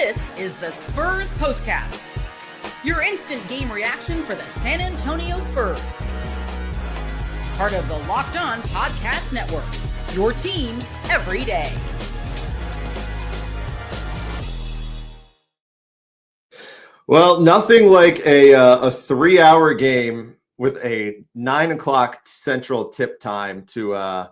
This is the Spurs POSTCAST, your instant game reaction for the San Antonio Spurs. Part of the Locked On Podcast Network, your team every day. Well, nothing like a 3-hour game with a 9 o'clock Central tip time to,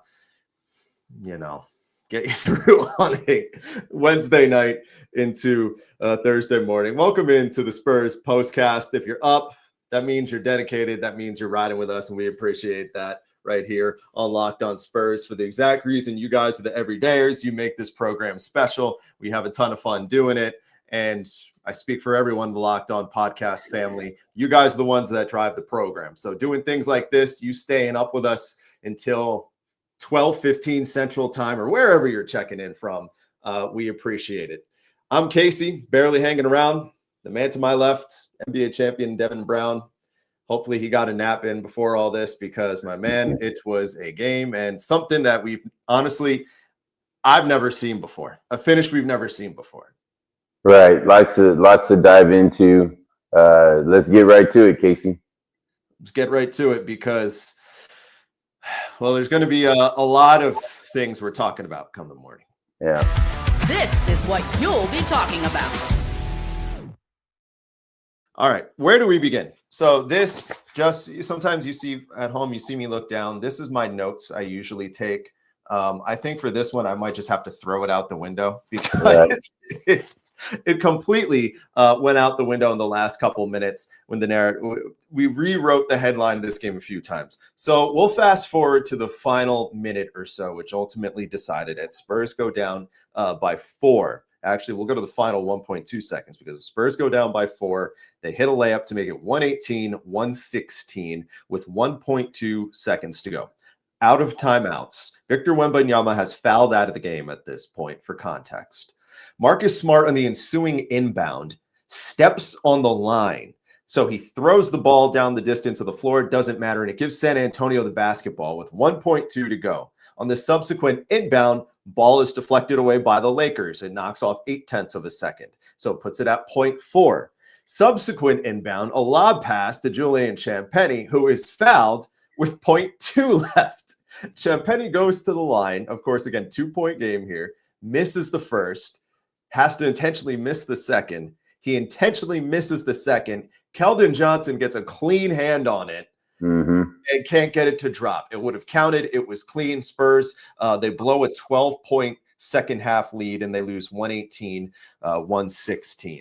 get you through on a Wednesday night into Thursday morning. Welcome into the Spurs POSTCAST. If you're up, that means you're dedicated. That means you're riding with us, and we appreciate that right here on Locked On Spurs for the exact reason you guys are the everydayers. You make this program special. We have a ton of fun doing it, and I speak for everyone in the Locked On podcast family. You guys are the ones that drive the program. So doing things like this, you staying up with us until 12:15 Central Time or wherever you're checking in from, we appreciate it. I'm Casey, barely hanging around. The man to my left, NBA champion Devin Brown. Hopefully he got a nap in before all this because, my man, it was a game and something that I've never seen before. A finish we've never seen before. Right. Lots to dive into. Let's get right to it, Casey. Let's get right to it because, well, there's going to be a lot of things we're talking about come the morning. Yeah. This is what you'll be talking about. All right. Where do we begin? So this sometimes you see at home, you see me look down. This is my notes I usually take. I think for this one, I might just have to throw it out the window because it completely went out the window in the last couple minutes when we rewrote the headline of this game a few times. So we'll fast forward to the final minute or so, which ultimately decided it. Spurs go down by 4. Actually, we'll go to the final 1.2 seconds because the Spurs go down by 4. They hit a layup to make it 118-116 with 1.2 seconds to go. Out of timeouts, Victor Wembanyama has fouled out of the game at this point for context. Marcus Smart on the ensuing inbound steps on the line. So he throws the ball down the distance of the floor. It doesn't matter. And it gives San Antonio the basketball with 1.2 to go. On the subsequent inbound, ball is deflected away by the Lakers. It knocks off 0.8 of a second. So it puts it at 0.4. Subsequent inbound, a lob pass to Julian Champagnie, who is fouled with 0.2 left. Champagnie goes to the line. Of course, again, 2-point game here. Misses the first. Has to intentionally miss the second. He intentionally misses the second. Keldon Johnson gets a clean hand on it and can't get it to drop. It would have counted. It was clean. Spurs, they blow a 12-point second half lead and they lose 118-116.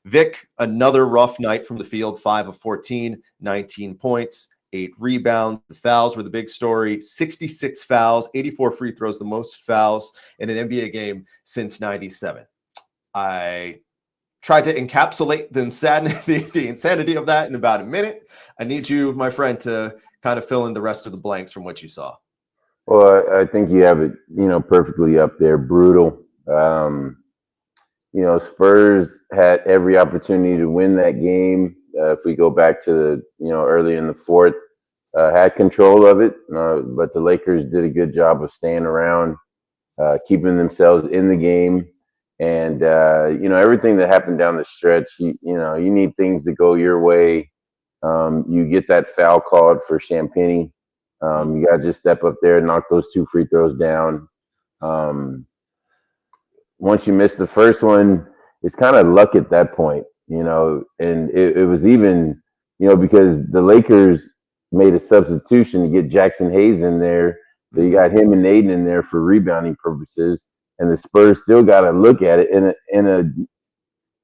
Vic, another rough night from the field, 5 of 14, 19 points, 8 rebounds. The fouls were the big story. 66 fouls, 84 free throws, the most fouls in an NBA game since 97. I tried to encapsulate the insanity of that in about a minute. I need you, my friend, to kind of fill in the rest of the blanks from what you saw. Well, I think you have it, perfectly up there. Brutal. Spurs had every opportunity to win that game. If we go back to early in the fourth, had control of it, but the Lakers did a good job of staying around, keeping themselves in the game. And, everything that happened down the stretch, you need things to go your way. You get that foul called for Champagnie. You got to just step up there and knock those 2 free throws down. Once you miss the first one, it's kind of luck at that point, and it was even, because the Lakers made a substitution to get Jackson Hayes in there. So you got him and Aiden in there for rebounding purposes. And the Spurs still got to look at it in a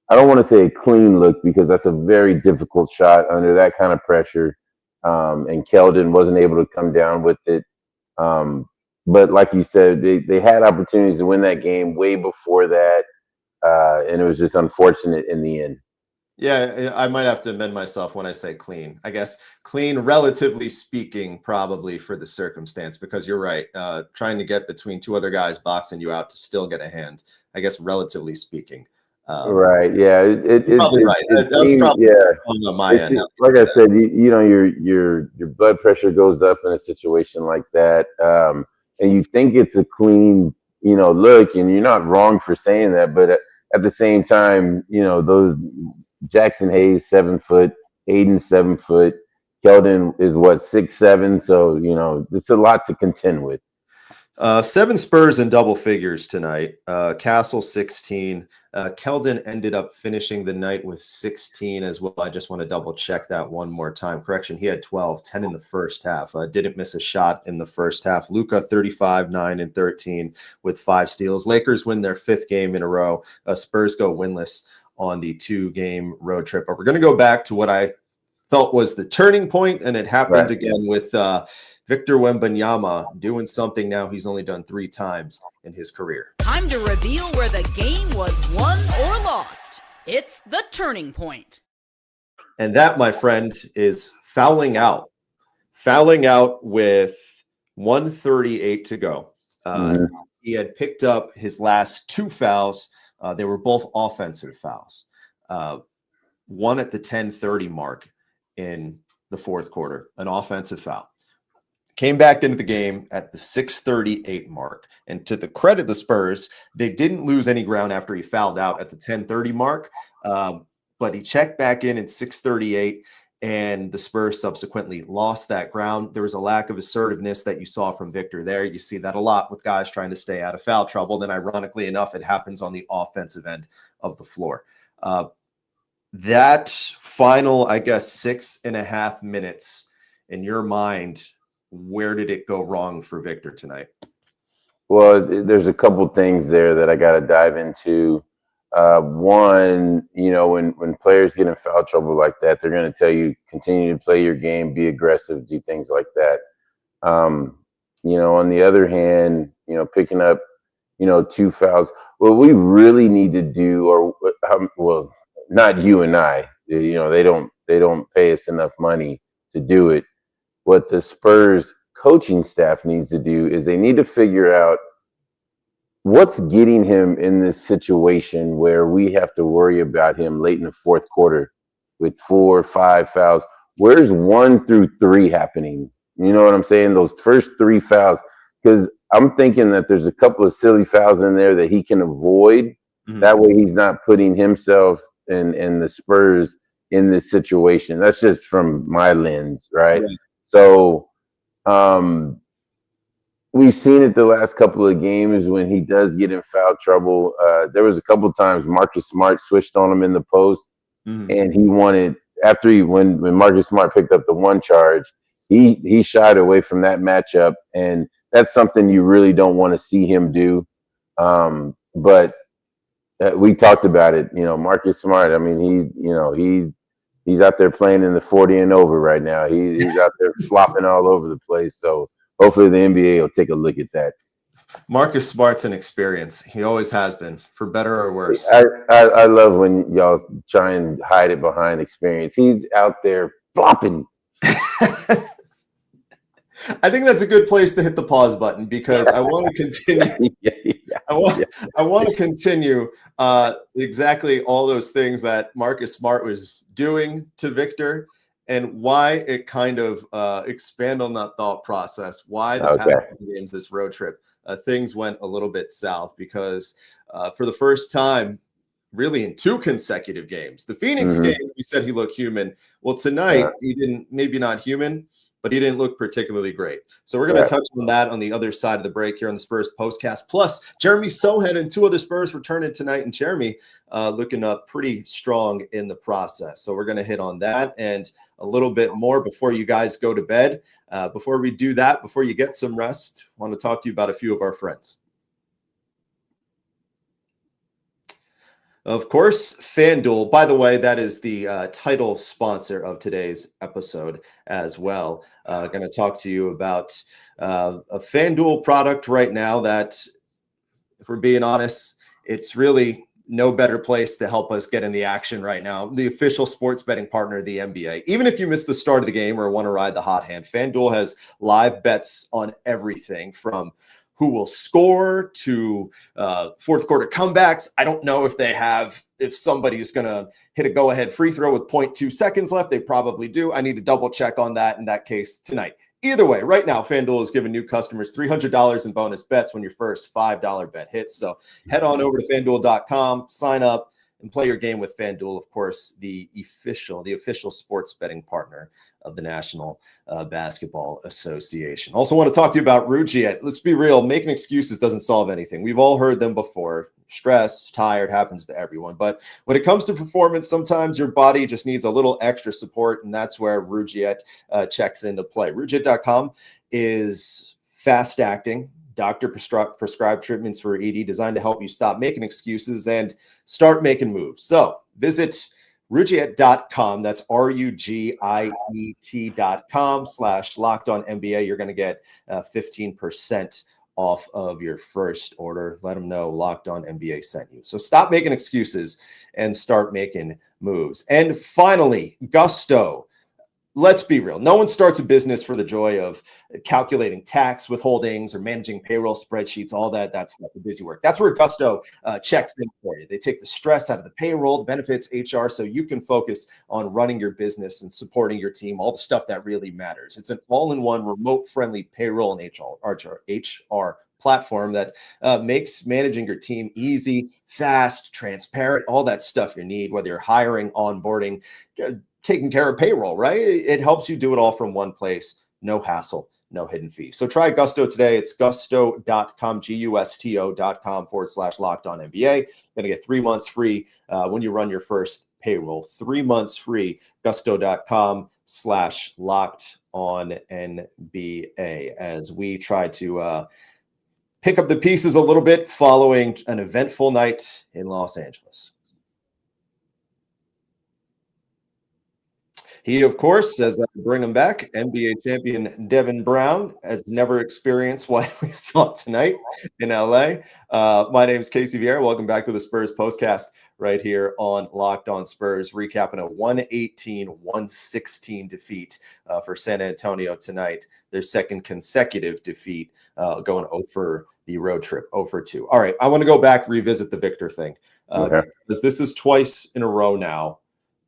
I don't want to say a clean look because that's a very difficult shot under that kind of pressure. And Keldon wasn't able to come down with it. But like you said, they had opportunities to win that game way before that. And it was just unfortunate in the end. Yeah, I might have to amend myself when I say clean. I guess clean, relatively speaking, probably for the circumstance, because you're right. Trying to get between 2 other guys boxing you out to still get a hand, I guess, relatively speaking. Right. Yeah. It's probably right. That's probably on my end. Like I said, your blood pressure goes up in a situation like that, and you think it's a clean, look, and you're not wrong for saying that, but at the same time, those Jackson Hayes 7 foot, Aiden 7 foot, Keldon is 6'7", so it's a lot to contend with. 7 Spurs in double figures tonight. Castle 16. Keldon ended up finishing the night with 16 as well. I just want to double check that one more time. Correction, he had 12, 10 in the first half. Didn't miss a shot in the first half. Luka 35, 9 and 13 with 5 steals. Lakers win their 5th game in a row. Spurs go winless on the 2-game road trip. But we're going to go back to what I felt was the turning point, and it happened again with Victor Wembanyama doing something now he's only done 3 times in his career. Time to reveal where the game was won or lost. It's the turning point. And that, my friend, is fouling out. Fouling out with 1:38 to go. He had picked up his last 2 fouls. They were both offensive fouls. One at the 10:30 mark in the fourth quarter, an offensive foul. Came back into the game at the 6:38 mark. And to the credit of the Spurs, they didn't lose any ground after he fouled out at the 10:30 mark. But he checked back in at 6:38, and the Spurs subsequently lost that ground. There was a lack of assertiveness that you saw from Victor there. You see that a lot with guys trying to stay out of foul trouble. Then ironically enough, it happens on the offensive end of the floor. That final, 6.5 minutes, in your mind, where did it go wrong for Victor tonight? Well, there's a couple things there that I got to dive into. One, when players get in foul trouble like that, they're going to tell you, continue to play your game, be aggressive, do things like that. On the other hand, picking up, 2 fouls, what we really need to do, not you and I, they don't pay us enough money to do it. What the Spurs coaching staff needs to do is they need to figure out what's getting him in this situation where we have to worry about him late in the fourth quarter with 4 or 5 fouls. Where's 1 through 3 happening? You know what I'm saying? Those first 3 fouls, because I'm thinking that there's a couple of silly fouls in there that he can avoid. Mm-hmm. That way he's not putting himself and the Spurs in this situation. That's just from my lens, right? So we've seen it the last couple of games when he does get in foul trouble. There was a couple of times Marcus Smart switched on him in the post, and he wanted, when Marcus Smart picked up the 1 charge, he shied away from that matchup, and that's something you really don't want to see him do. But we talked about it. Marcus Smart, he's out there playing in the 40 and over right now. He's out there flopping all over the place. So hopefully the NBA will take a look at that. Marcus Smart's an experience. He always has been, for better or worse. I love when y'all try and hide it behind experience. He's out there flopping. I think that's a good place to hit the pause button, because I want to continue. I want to continue exactly all those things that Marcus Smart was doing to Victor, and why it kind of expand on that thought process. Why the past few games, this road trip, things went a little bit south, because for the first time, really in 2 consecutive games, the Phoenix game, we said he looked human. Well, tonight he didn't. Maybe not human, but he didn't look particularly great. So we're going to touch on that on the other side of the break here on the Spurs Postcast. Plus, Jeremy Sohan and 2 other Spurs returning tonight, and Jeremy looking up pretty strong in the process. So we're going to hit on that and a little bit more before you guys go to bed. Before we do that, before you get some rest, I want to talk to you about a few of our friends. Of course, FanDuel. By the way, that is the title sponsor of today's episode as well. Going to talk to you about a FanDuel product right now that, if we're being honest, it's really no better place to help us get in the action right now. The official sports betting partner of the NBA. Even if you missed the start of the game or want to ride the hot hand, FanDuel has live bets on everything from who will score to fourth quarter comebacks. I don't know if somebody's going to hit a go-ahead free throw with 0.2 seconds left. They probably do. I need to double check on that in that case tonight. Either way, right now, FanDuel is giving new customers $300 in bonus bets when your first $5 bet hits. So head on over to FanDuel.com, sign up, and play your game with FanDuel, of course, the official sports betting partner of the National Basketball Association. Also want to talk to you about Rugiet. Let's be real, making excuses doesn't solve anything. We've all heard them before. Stress, tired, happens to everyone. But when it comes to performance, sometimes your body just needs a little extra support, and that's where Rugiet checks into play. Rugiet.com is fast-acting, doctor-prescribed treatments for ED designed to help you stop making excuses and start making moves. So visit Rugiet.com. That's RUGIET.com/LockedOnNBA. You're going to get 15% off of your first order. Let them know Locked On NBA sent you. So stop making excuses and start making moves. And finally, Gusto. Let's be real. No one starts a business for the joy of calculating tax withholdings or managing payroll spreadsheets, all that. That's the busy work. That's where Gusto checks in for you. They take the stress out of the payroll, the benefits, HR, so you can focus on running your business and supporting your team, all the stuff that really matters. It's an all-in-one remote-friendly payroll and HR platform that makes managing your team easy, fast, transparent, all that stuff you need, whether you're hiring, onboarding, taking care of payroll, right? It helps you do it all from one place. No hassle, no hidden fee. So try Gusto today. It's gusto.com, gusto.com/LockedOnNBA. Going to get 3 months free when you run your first payroll. 3 months free, gusto.com/LockedOnNBA, as we try to pick up the pieces a little bit following an eventful night in Los Angeles. He, of course, as I bring him back, NBA champion Devin Brown has never experienced what we saw tonight in LA. My name is Casey Viera. Welcome back to the Spurs Postcast right here on Locked On Spurs, recapping a 118-116 defeat for San Antonio tonight. Their second consecutive defeat, going over the road trip, 0-2. All right, I want to go back, revisit the Victor thing. Because this is twice in a row now.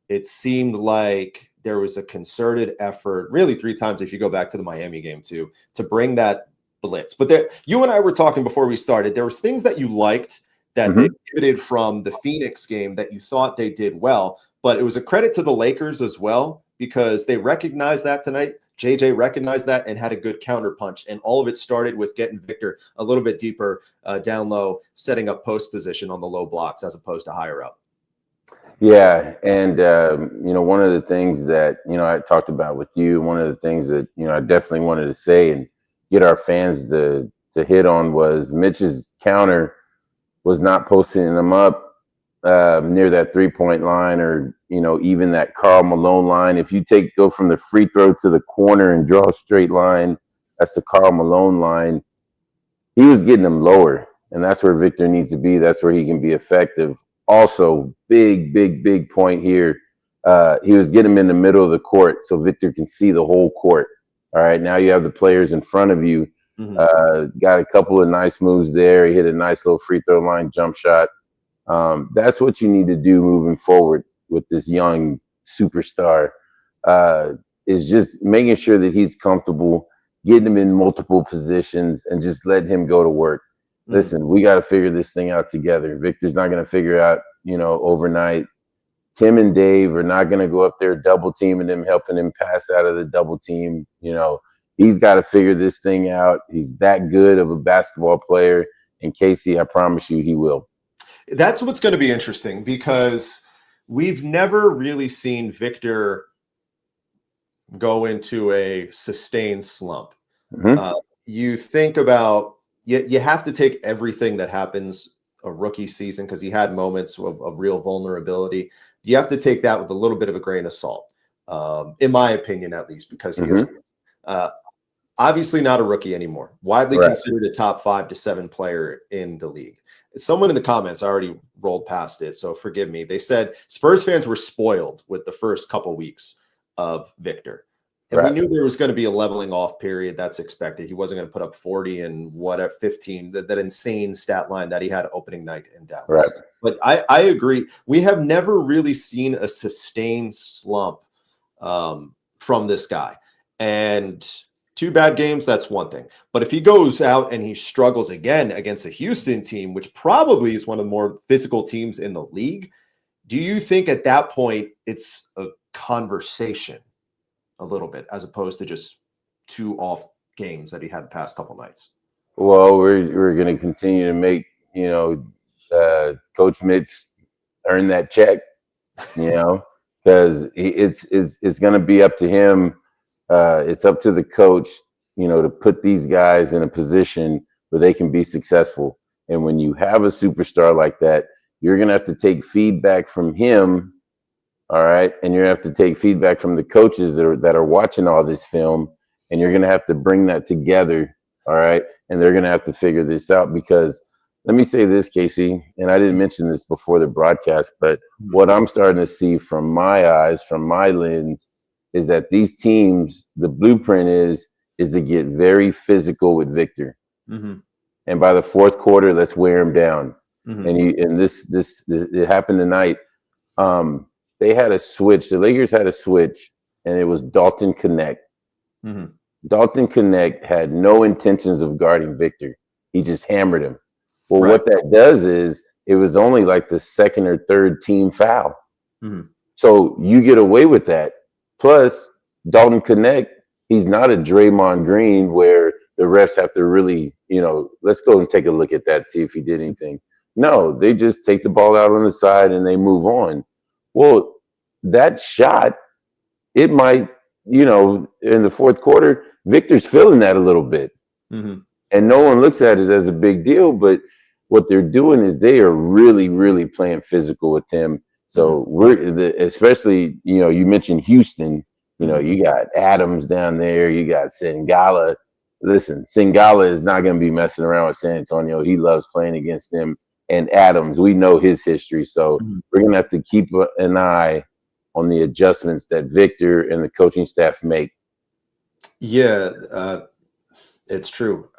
It seemed like there was a concerted effort, really 3 times if you go back to the Miami game too, to bring that blitz. But there, you and I were talking before we started, there was things that you liked that they pivoted from the Phoenix game that you thought they did well, but it was a credit to the Lakers as well because they recognized that tonight. JJ recognized that and had a good counter punch, and all of it started with getting Victor a little bit deeper down low, setting up post position on the low blocks as opposed to higher up. Yeah, and one of the things that I talked about with you, one of the things that I definitely wanted to say and get our fans to hit on was Mitch's counter was not posting them up near that 3-point line, or even that Karl Malone line. If you go from the free throw to the corner and draw a straight line, that's the Karl Malone line. He was getting them lower, and that's where Victor needs to be. That's where he can be effective. Also, big point here. He was getting him in the middle of the court so Victor can see the whole court. All right, now you have the players in front of you. Got a couple of nice moves there. He hit a nice little free throw line jump shot. That's what you need to do moving forward with this young superstar, is just making sure that he's comfortable, getting him in multiple positions, and just letting him go to work. Listen, we got to figure this thing out together. Victor's not going to figure it out, overnight. Tim and Dave are not going to go up there double teaming him, helping him pass out of the double team. He's got to figure this thing out. He's that good of a basketball player. And Casey, I promise you, he will. That's what's going to be interesting because we've never really seen Victor go into a sustained slump. You think about, you have to take everything that happens a rookie season because he had moments of real vulnerability. You have to take that with a little bit of a grain of salt, in my opinion, at least, because he is obviously not a rookie anymore. Widely considered a top 5 to 7 player in the league. Someone in the comments, I already rolled past it, so forgive me. They said Spurs fans were spoiled with the first couple weeks of Victor. And we knew there was going to be a leveling off period. That's expected. He wasn't going to put up 40 and 15, that insane stat line that he had opening night in Dallas. But I agree. We have never really seen a sustained slump from this guy. And 2 bad games, that's one thing. But if he goes out and he struggles again against a Houston team, which probably is one of the more physical teams in the league, do you think at that point it's a conversation a little bit as opposed to just 2 off games that he had the past couple nights? Well, we're going to continue to make, Coach Mitch earn that check, because it's going to be up to him. It's up to the coach, to put these guys in a position where they can be successful. And when you have a superstar like that, you're going to have to take feedback from him. All right. And you're going to have to take feedback from the coaches that are watching all this film. And you're going to have to bring that together. All right. And they're going to have to figure this out, because let me say this, Casey, and I didn't mention this before the broadcast, but what I'm starting to see from my eyes, from my lens, is that these teams, the blueprint is to get very physical with Victor. Mm-hmm. And by the fourth quarter, let's wear him down. Mm-hmm. And this it happened tonight. They had a switch. The Lakers had a switch, and it was Dalton Connect. Mm-hmm. Dalton Connect had no intentions of guarding Victor. He just hammered him. Well, Right. What that does is it was only like the second or third team foul. Mm-hmm. So you get away with that. Plus, Dalton Connect, he's not a Draymond Green where the refs have to really, let's go and take a look at that, see if he did anything. No, they just take the ball out on the side and they move on. Well, that shot, it might, in the fourth quarter, Victor's feeling that a little bit. Mm-hmm. And no one looks at it as a big deal, but what they're doing is they are really, really playing physical with him. So especially, you mentioned Houston, you got Adams down there, you got Singala. Listen, Singala is not going to be messing around with San Antonio. He loves playing against them. And Adams, we know his history. So we're going to have to keep an eye on the adjustments that Victor and the coaching staff make. Yeah, it's true.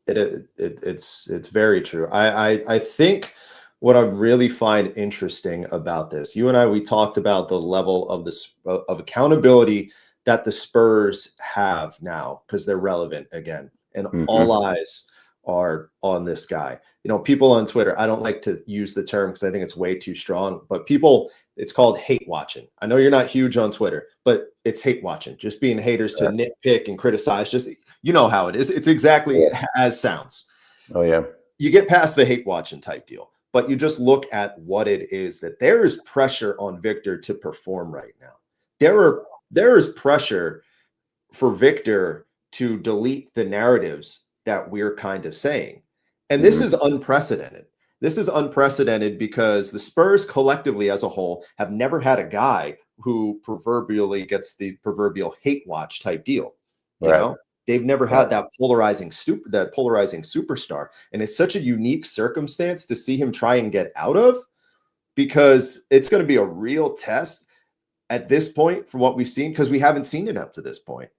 It's very true. I think what I really find interesting about this, you and I, we talked about the level of accountability that the Spurs have now because they're relevant again, and all eyes are on this guy. People on Twitter, I don't like to use the term because I think it's way too strong, but it's called hate watching. I know you're not huge on Twitter, but it's hate watching, just being haters to nitpick and criticize. Just, how it is. It's exactly as sounds. Oh, yeah. You get past the hate watching type deal, but you just look at what it is that there is pressure on Victor to perform right now. There is pressure for Victor to delete the narratives that we're kind of saying. And this is unprecedented. This is unprecedented because the Spurs collectively as a whole have never had a guy who proverbially gets the proverbial hate watch type deal. They've never had that polarizing superstar. And it's such a unique circumstance to see him try and get out of, because it's going to be a real test at this point from what we've seen, because we haven't seen it up to this point.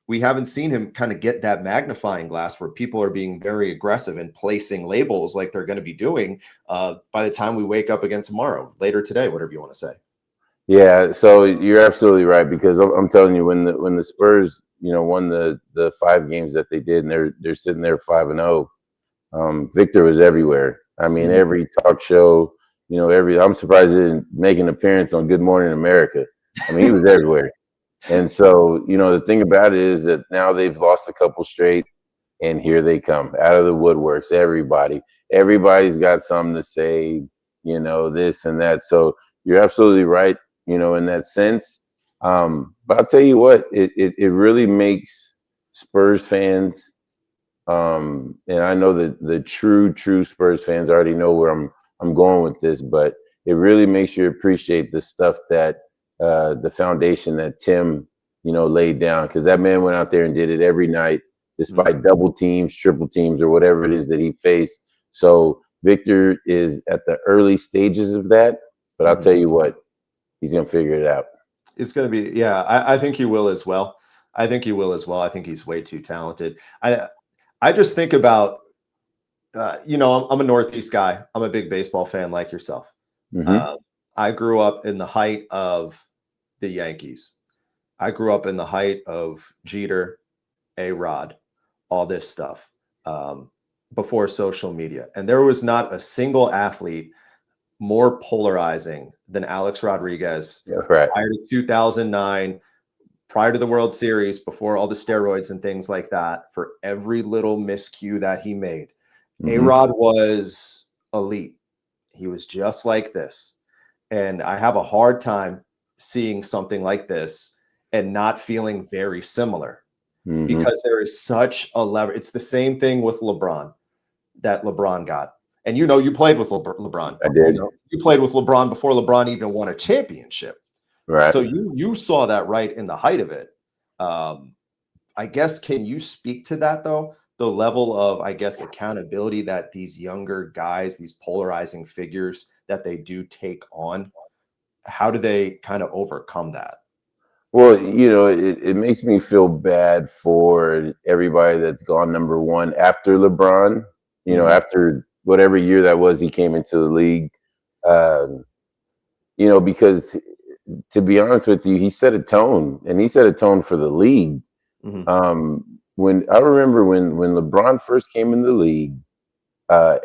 We haven't seen him kind of get that magnifying glass where people are being very aggressive and placing labels like they're going to be doing by the time we wake up again tomorrow, later today, whatever you want to say. Yeah, so you're absolutely right, because I'm telling you, when the Spurs, won the 5 games that they did, and they're sitting there 5-0, Victor was everywhere. I mean, every talk show, I'm surprised he didn't make an appearance on Good Morning America. I mean, he was everywhere. And so, the thing about it is that now they've lost a couple straight, and here they come out of the woodworks. Everybody's got something to say, this and that. So you're absolutely right, in that sense. But I'll tell you what, it really makes Spurs fans, and I know that the true Spurs fans already know where I'm going with this, but it really makes you appreciate the stuff that the foundation that Tim, laid down, because that man went out there and did it every night, despite double teams, triple teams, or whatever it is that he faced. So Victor is at the early stages of that, but I'll tell you what, he's going to figure it out. It's going to be, I think he will as well. I think he's way too talented. I just think about, I'm a Northeast guy. I'm a big baseball fan like yourself. I grew up in the height of the Yankees. I grew up in the height of Jeter A-Rod, all this stuff before social media. And there was not a single athlete more polarizing than Alex Rodriguez prior to 2009, prior to the World Series, before all the steroids and things like that, for every little miscue that he made. A-Rod was elite. He was just like this. And I have a hard time seeing something like this and not feeling very similar because there is such a lever. It's the same thing with LeBron that LeBron got. And you played with LeBron. I did. You played with LeBron before LeBron even won a championship. Right. So you saw that right in the height of it. I guess, can you speak to that, though? The level of, I guess, accountability that these younger guys, these polarizing figures that they do take on, how do they kind of overcome that? Well, it makes me feel bad for everybody that's gone number one after LeBron, after whatever year that was, he came into the league, because to be honest with you, he set a tone, and he set a tone for the league. When I remember when LeBron first came in the league,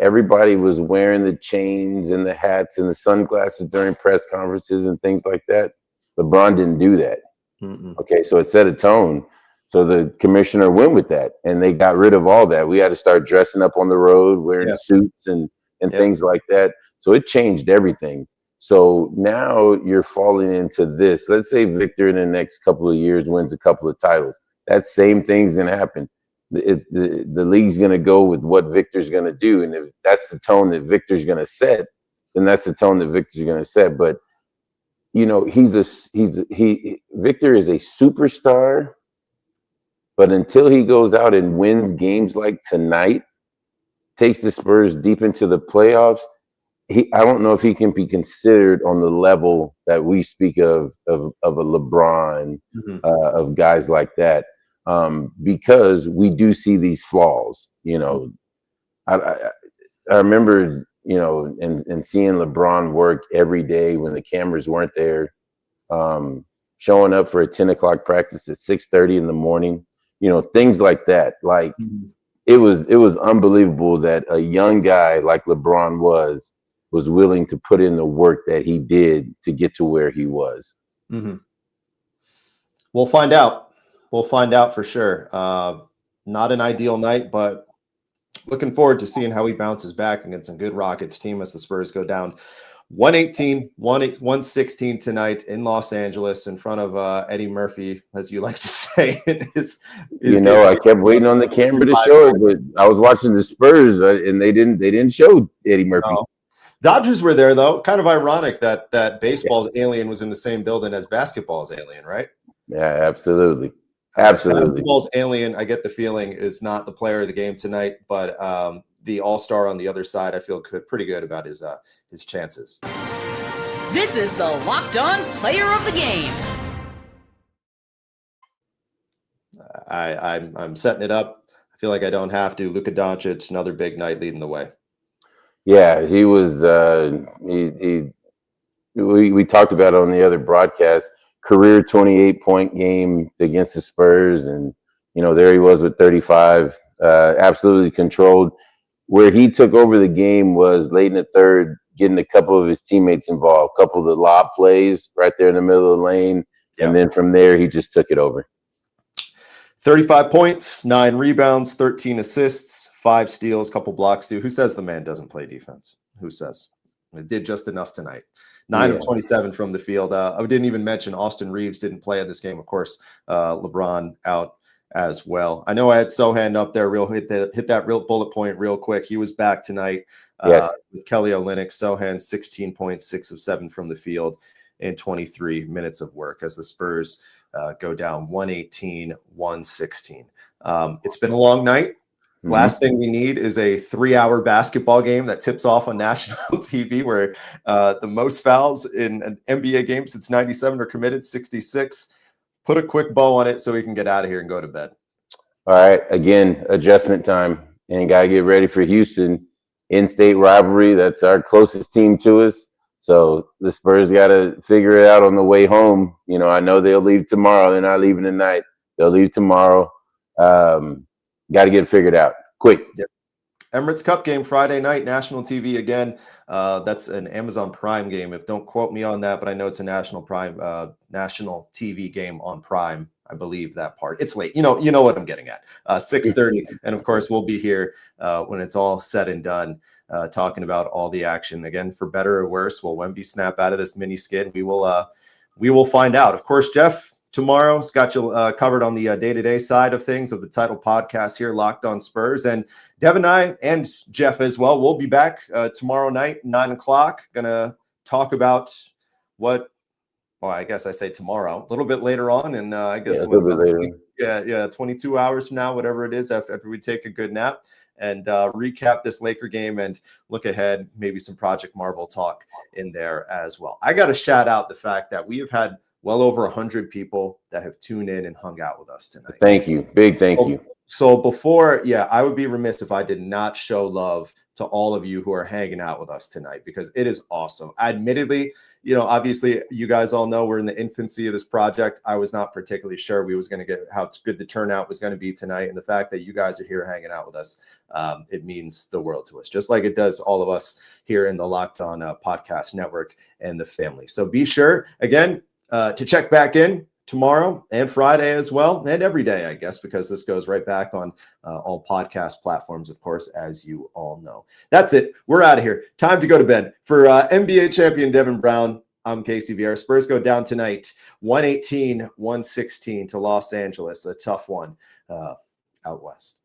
everybody was wearing the chains and the hats and the sunglasses during press conferences and things like that. LeBron didn't do that. Okay, so it set a tone. So the commissioner went with that, and they got rid of all that. We had to start dressing up on the road, wearing suits and things like that. So it changed everything. So now you're falling into this. Let's say Victor in the next couple of years wins a couple of titles. That same thing's going to happen. The league's going to go with what Victor's going to do. And if that's the tone that Victor's going to set, then that's the tone that Victor's going to set. But, Victor is a superstar. But until he goes out and wins games like tonight, takes the Spurs deep into the playoffs, I don't know if he can be considered on the level that we speak of a LeBron, of guys like that, because we do see these flaws. I remember, and seeing LeBron work every day when the cameras weren't there, showing up for a 10 o'clock practice at 6:30 in the morning, things like that. Like it was unbelievable that a young guy like LeBron was willing to put in the work that he did to get to where he was. We'll find out. We'll find out for sure. Not an ideal night, but looking forward to seeing how he bounces back against a good Rockets team as the Spurs go down 116 tonight in Los Angeles in front of Eddie Murphy, as you like to say. I kept waiting on the camera to show it, but I was watching the Spurs and they didn't show Eddie Murphy. No. Dodgers were there, though. Kind of ironic that baseball's alien was in the same building as basketball's alien, right? Yeah, absolutely. Basketball's alien, I get the feeling, is not the player of the game tonight, but the all-star on the other side, I feel pretty good about his chances. This is the Locked On Player of the Game. I'm setting it up. I feel like I don't have to. Luka Doncic, another big night leading the way. Yeah, he was. We talked about it on the other broadcast. Career 28-point game against the Spurs, and there he was with 35. Absolutely controlled. Where he took over the game was late in the third, getting a couple of his teammates involved, a couple of the lob plays right there in the middle of the lane, and then from there he just took it over. 35 points, 9 rebounds, 13 assists, 5 steals, couple blocks too. Who says the man doesn't play defense? Who says? It did just enough tonight. 9 of 27 from the field. I didn't even mention Austin Reeves didn't play in this game. Of course, LeBron out as well. I know I had Sohan up there. Hit that real bullet point real quick. He was back tonight with Kelly Olynyk. Sohan 16 points, 6 of 7 from the field in 23 minutes of work as the Spurs go down 118-116. It's been a long night. Last thing we need is a 3-hour basketball game that tips off on national TV where the most fouls in an NBA game since 97 are committed, 66. Put a quick bow on it so we can get out of here and go to bed. All right. Again, adjustment time. And got to get ready for Houston. In-state rivalry. That's our closest team to us. So the Spurs got to figure it out on the way home. I know they'll leave tomorrow. They're not leaving tonight. They'll leave tomorrow. Got to get it figured out quick. Yep. Emirates Cup game Friday night, national TV again. That's an Amazon Prime game. If don't quote me on that, but I know it's a national TV game on Prime. I believe that part. It's late. You know what I'm getting at. 6:30, and of course we'll be here when it's all said and done, talking about all the action again. For better or worse, will Wemby snap out of this mini skid? We will find out. Of course, Jeff. Tomorrow's got you covered on the day-to-day side of things of the title podcast here, Locked On Spurs. And Devin and I, and Jeff as well, we'll be back tomorrow night, 9 o'clock. Going to talk about I guess I say tomorrow, a little bit later on. And I guess a little bit later. 22 hours from now, whatever it is, after we take a good nap. And recap this Laker game and look ahead, maybe some Project Marvel talk in there as well. I got to shout out the fact that we have had well over 100 people that have tuned in and hung out with us tonight. Thank you. Big thank you. So before, I would be remiss if I did not show love to all of you who are hanging out with us tonight, because it is awesome. Admittedly, obviously you guys all know we're in the infancy of this project. I was not particularly sure we was going to get how good the turnout was going to be tonight. And the fact that you guys are here hanging out with us, it means the world to us, just like it does all of us here in the Locked On Podcast Network and the family. So be sure, again, to check back in tomorrow and Friday as well, and every day, I guess, because this goes right back on all podcast platforms, of course, as you all know. That's it. We're out of here. Time to go to bed. For NBA champion Devin Brown, I'm Casey Viera. Spurs go down tonight, 118-116 to Los Angeles, a tough one out west.